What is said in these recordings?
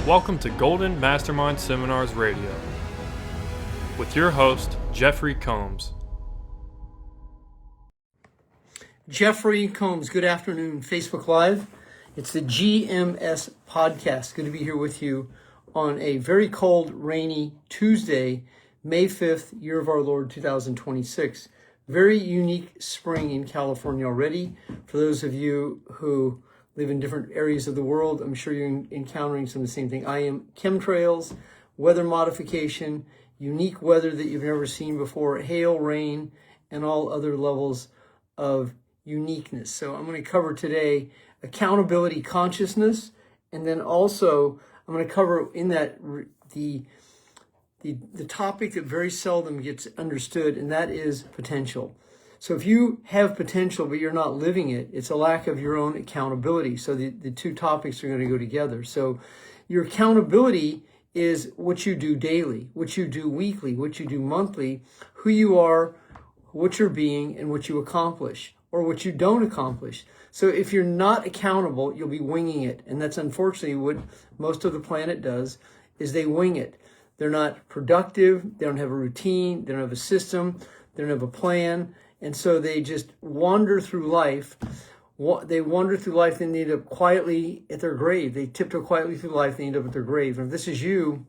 Welcome to Golden Mastermind Seminars Radio with your host, Jeffery Combs. Jeffery Combs, good afternoon, Facebook Live. It's the GMS Podcast. Good to be here with you on a very cold, rainy Tuesday, May 5th, year of our Lord 2026. Very unique spring in California already. For those of you who live in different areas of the world, I'm sure you're encountering some of the same thing I am. Chemtrails, weather modification, unique weather that you've never seen before, hail, rain, and all other levels of uniqueness. So I'm going to cover today accountability consciousness, and then also I'm going to cover in that the topic that very seldom gets understood, and that is potential. So if you have potential but you're not living it, it's a lack of your own accountability. So the two topics are going to go together. So your accountability is what you do daily, what you do weekly, what you do monthly, who you are, what you're being, and what you accomplish or what you don't accomplish. So if you're not accountable, you'll be winging it. And that's unfortunately what most of the planet does, is they wing it. They're not productive. They don't have a routine. They don't have a system. They don't have a plan. And so they just wander through life. They wander through life and they end up quietly at their grave. They tiptoe quietly through life and they end up at their grave. And if this is you,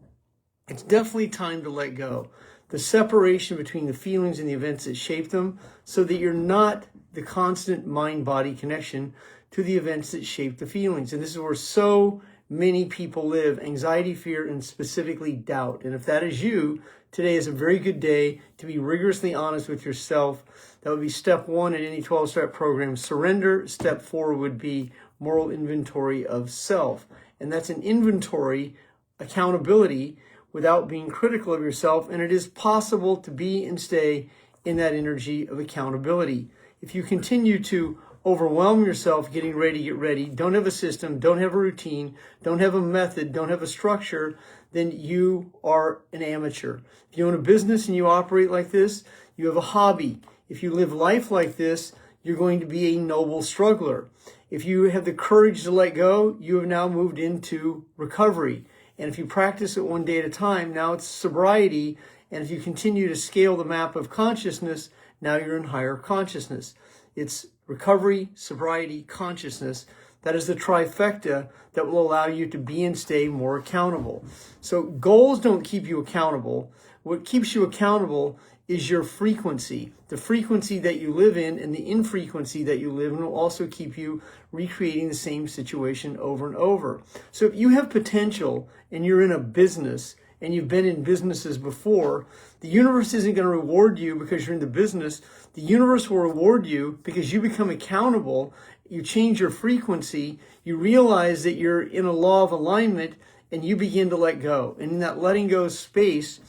it's definitely time to let go. The separation between the feelings and the events that shape them, so that you're not the constant mind-body connection to the events that shape the feelings. And this is where so many people live: anxiety, fear, and specifically doubt. And if that is you, today is a very good day to be rigorously honest with yourself. That would be step 1 in any 12-step program. Surrender. Step 4 would be moral inventory of self. And that's an inventory, accountability, without being critical of yourself. And it is possible to be and stay in that energy of accountability. If you continue to overwhelm yourself getting ready to get ready, don't have a system, don't have a routine, don't have a method, don't have a structure, then you are an amateur. If you own a business and you operate like this, you have a hobby. If you live life like this, you're going to be a noble struggler. If you have the courage to let go, you have now moved into recovery. And if you practice it one day at a time, now it's sobriety. And if you continue to scale the map of consciousness, now you're in higher consciousness. It's recovery, sobriety, consciousness. That is the trifecta that will allow you to be and stay more accountable. So goals don't keep you accountable. What keeps you accountable is your frequency, the frequency that you live in and the infrequency that you live in will also keep you recreating the same situation over and over. So if you have potential and you're in a business and you've been in businesses before, the universe isn't going to reward you because you're in the business. The universe will reward you because you become accountable, you change your frequency, you realize that you're in a law of alignment, and you begin to let go. And in that letting go space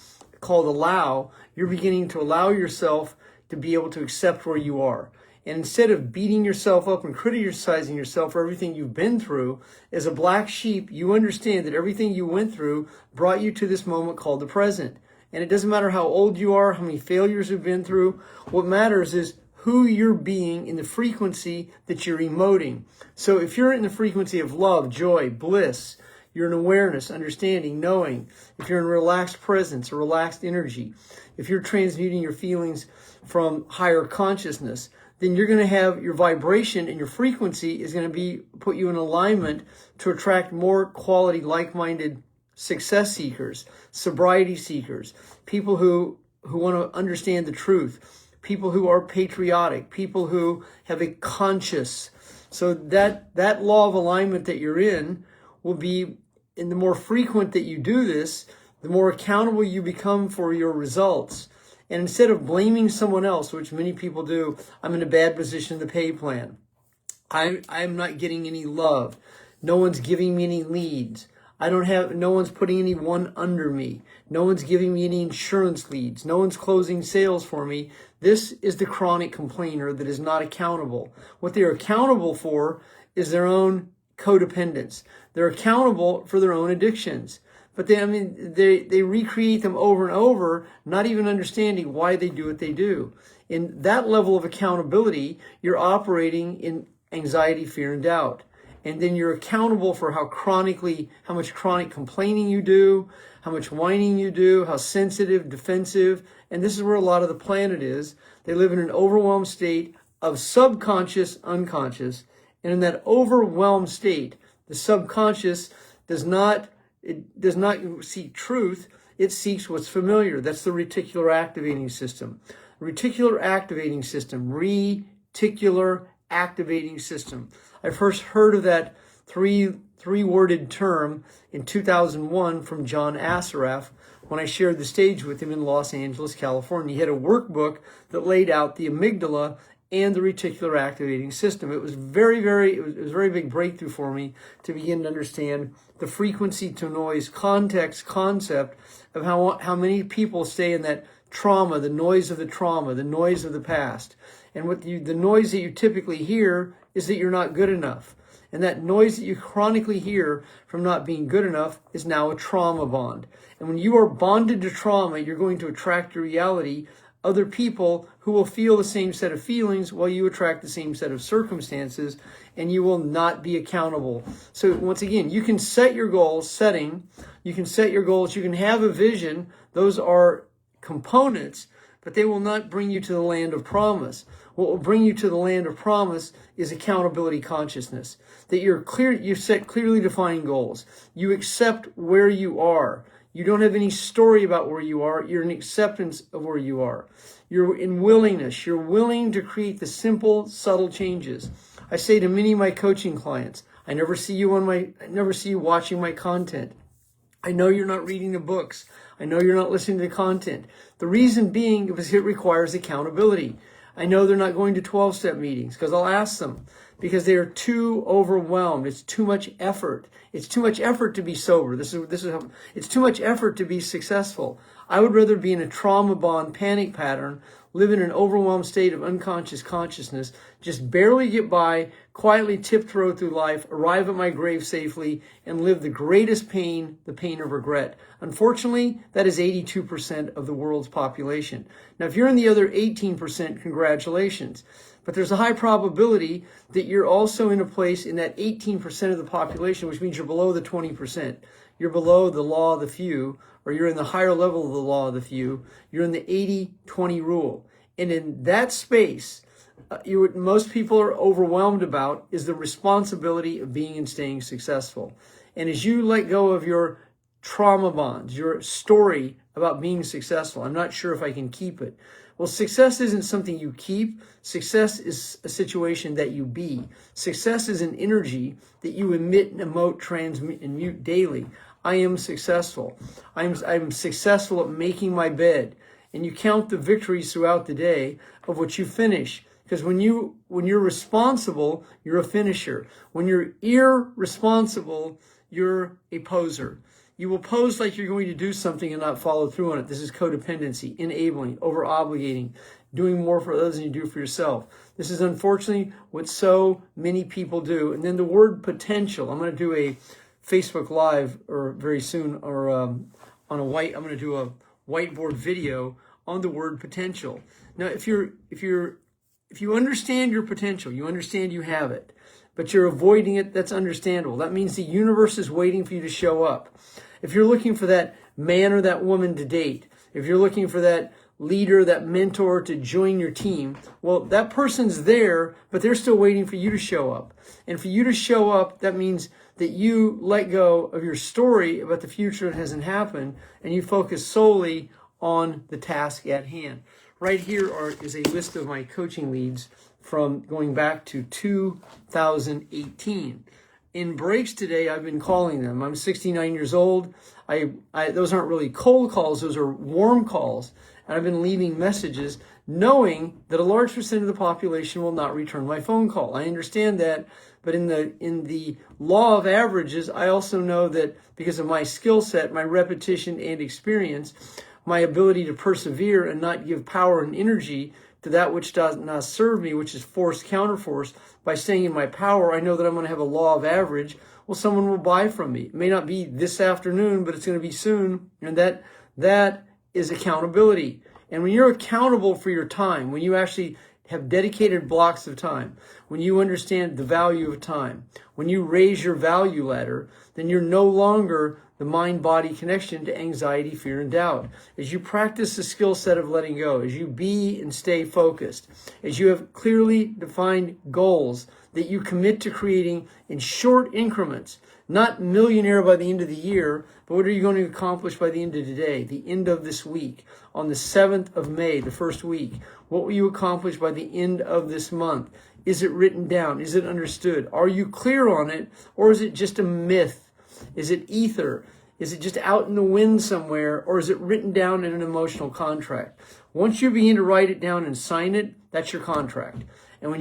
called allow, you're beginning to allow yourself to be able to accept where you are. And instead of beating yourself up and criticizing yourself for everything you've been through, as a black sheep, you understand that everything you went through brought you to this moment called the present. And it doesn't matter how old you are, how many failures you've been through. What matters is who you're being in the frequency that you're emoting. So if you're in the frequency of love, joy, bliss, you're in awareness, understanding, knowing. If you're in relaxed presence or relaxed energy, if you're transmuting your feelings from higher consciousness, then you're going to have your vibration and your frequency is going to put you in alignment to attract more quality, like-minded success seekers, sobriety seekers, people who want to understand the truth, people who are patriotic, people who have a conscious. So that law of alignment that you're in will be, and the more frequent that you do this, the more accountable you become for your results. And instead of blaming someone else, which many people do, I'm in a bad position in the pay plan. I'm not getting any love. No one's giving me any leads. No one's putting anyone under me. No one's giving me any insurance leads. No one's closing sales for me. This is the chronic complainer that is not accountable. What they're accountable for is their own codependence. They're accountable for their own addictions. But they recreate them over and over, not even understanding why they do what they do. In that level of accountability, you're operating in anxiety, fear, and doubt. And then you're accountable for how much chronic complaining you do, how much whining you do, how sensitive, defensive. And this is where a lot of the planet is. They live in an overwhelmed state of subconscious, unconscious. And in that overwhelmed state, the subconscious does not seek truth. It seeks what's familiar. That's the reticular activating system. Reticular activating system. I first heard of that three-worded term in 2001 from John Assaraf when I shared the stage with him in Los Angeles, California. He had a workbook that laid out the amygdala and the reticular activating system. It was a very big breakthrough for me to begin to understand the frequency to noise context concept of how many people stay in that trauma, the noise of the trauma, the noise of the past. And the noise that you typically hear is that you're not good enough. And that noise that you chronically hear from not being good enough is now a trauma bond. And when you are bonded to trauma, you're going to attract to reality other people who will feel the same set of feelings while you attract the same set of circumstances, and you will not be accountable. So once again, you can set your goals, you can set your goals, you can have a vision. Those are components, but they will not bring you to the land of promise. What will bring you to the land of promise is accountability consciousness. That you set clearly defined goals. You accept where you are. You don't have any story about where you are. You're in acceptance of where you are. You're in willingness. You're willing to create the simple, subtle changes. I say to many of my coaching clients, I never see you watching my content. I know you're not reading the books. I know you're not listening to the content. The reason being is it requires accountability. I know they're not going to 12-step meetings because I'll ask them because they are too overwhelmed. It's too much effort. It's too much effort to be sober. It's too much effort to be successful. I would rather be in a trauma bond panic pattern, live in an overwhelmed state of unconscious consciousness, just barely get by, quietly tiptoe through life, arrive at my grave safely, and live the greatest pain, the pain of regret. Unfortunately, that is 82% of the world's population. Now, if you're in the other 18%, congratulations. But there's a high probability that you're also in a place in that 18% of the population, which means you're below the 20%. You're below the law of the few, or you're in the higher level of the law of the few. You're in the 80-20 rule. And in that space, what most people are overwhelmed about is the responsibility of being and staying successful. And as you let go of your trauma bonds, your story about being successful, I'm not sure if I can keep it. Well, success isn't something you keep. Success is a situation that you be. Success is an energy that you emit, emote, transmit, and mute daily. I am successful. I'm successful at making my bed. And you count the victories throughout the day of what you finish. Because when you're responsible, you're a finisher. When you're irresponsible, you're a poser. You will pose like you're going to do something and not follow through on it. This is codependency, enabling, over-obligating, doing more for others than you do for yourself. This is unfortunately what so many people do. And then the word potential. I'm going to do a Facebook Live or very soon, or I'm going to do a whiteboard video on the word potential. Now, if you understand your potential, you understand you have it, but you're avoiding it, that's understandable. That means the universe is waiting for you to show up. If you're looking for that man or that woman to date, if you're looking for that leader, that mentor to join your team, well, that person's there, but they're still waiting for you to show up. And for you to show up, that means that you let go of your story about the future that hasn't happened, and you focus solely on the task at hand. Right here is a list of my coaching leads from going back to 2018. In breaks today, I've been calling them. I'm 69 years old. Those aren't really cold calls. Those are warm calls. And I've been leaving messages knowing that a large percent of the population will not return my phone call. I understand that. But in the law of averages, I also know that because of my skill set, my repetition and experience, my ability to persevere and not give power and energy to that which does not serve me, which is force counterforce, by staying in my power, I know that I'm going to have a law of average. Well, someone will buy from me. It may not be this afternoon, but it's going to be soon. And that is accountability. And when you're accountable for your time, when you actually have dedicated blocks of time, when you understand the value of time, when you raise your value ladder, then you're no longer the mind-body connection to anxiety, fear, and doubt. As you practice the skill set of letting go, as you be and stay focused, as you have clearly defined goals that you commit to creating in short increments, not millionaire by the end of the year, but what are you going to accomplish by the end of today, the end of this week, on the 7th of May, the first week? What will you accomplish by the end of this month? Is it written down? Is it understood? Are you clear on it? Or is it just a myth? Is it ether? Is it just out in the wind somewhere? Or is it written down in an emotional contract? Once you begin to write it down and sign it, that's your contract. And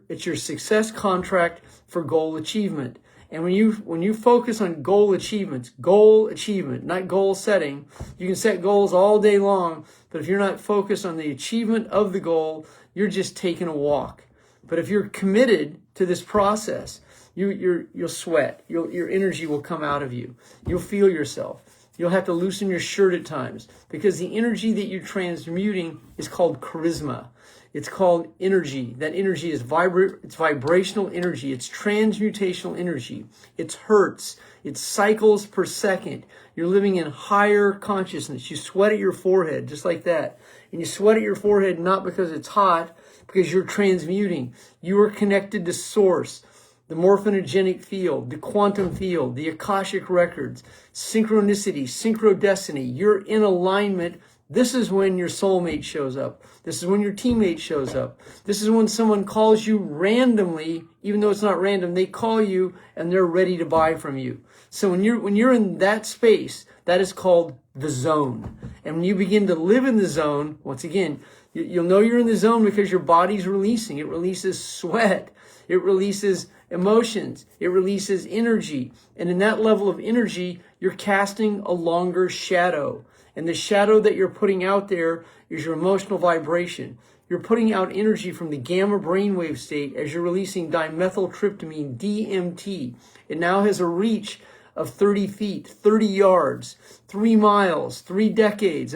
it's your success contract for goal achievement. And when you focus on goal achievement, not goal setting, you can set goals all day long, but if you're not focused on the achievement of the goal, you're just taking a walk. But if you're committed to this process, you'll sweat. Your energy will come out of you. You'll feel yourself. You'll have to loosen your shirt at times because the energy that you're transmuting is called charisma. It's called energy. That energy is it's vibrational energy. It's transmutational energy. It's hertz. It's cycles per second. You're living in higher consciousness. You sweat at your forehead just like that. And you sweat at your forehead not because it's hot, because you're transmuting. You are connected to source, the morphinogenic field, the quantum field, the Akashic records, synchronicity, synchrodestiny. You're in alignment. This is when your soulmate shows up. This is when your teammate shows up. This is when someone calls you randomly, even though it's not random. They call you and they're ready to buy from you. So when you're in that space, that is called the zone. And when you begin to live in the zone, once again, you'll know you're in the zone because your body's releasing. It releases sweat. It releases emotions. It releases energy. And in that level of energy, you're casting a longer shadow. And the shadow that you're putting out there is your emotional vibration. You're putting out energy from the gamma brainwave state as you're releasing dimethyltryptamine, DMT. It now has a reach of 30 feet, 30 yards, 3 miles, 3 decades.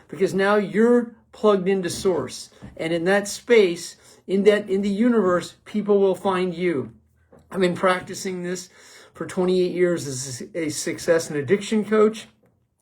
Because now you're plugged into source. And in that space, in the universe, people will find you. I've been practicing this for 28 years as a success and addiction coach.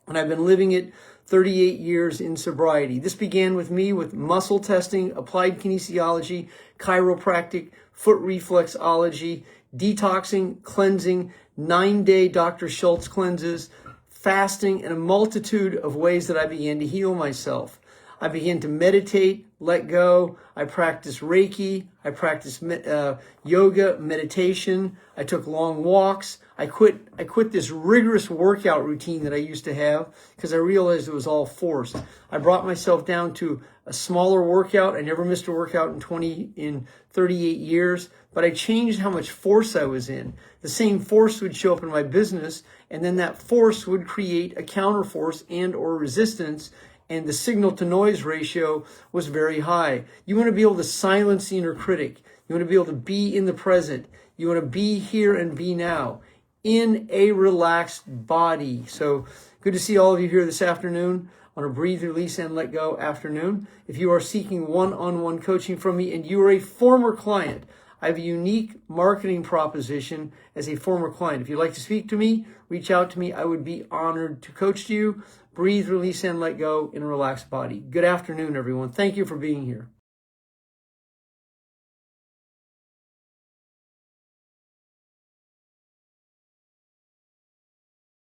And I've been living it 38 years in sobriety. This began with me with muscle testing, applied kinesiology, chiropractic, foot reflexology, detoxing, cleansing, 9-day Dr. Schultz cleanses, fasting, and a multitude of ways that I began to heal myself. I began to meditate, let go. I practiced Reiki. I practiced yoga, meditation. I took long walks. I quit this rigorous workout routine that I used to have because I realized it was all forced. I brought myself down to a smaller workout. I never missed a workout in 38 years, but I changed how much force I was in. The same force would show up in my business, and then that force would create a counterforce and or resistance, and the signal to noise ratio was very high. You want to be able to silence the inner critic. You want to be able to be in the present. You want to be here and be now in a relaxed body. So good to see all of you here this afternoon on a Breathe, Release, and Let Go afternoon. If you are seeking one-on-one coaching from me and you are a former client, I have a unique marketing proposition as a former client. If you'd like to speak to me, reach out to me. I would be honored to coach you. Breathe, release, and let go in a relaxed body. Good afternoon, everyone. Thank you for being here.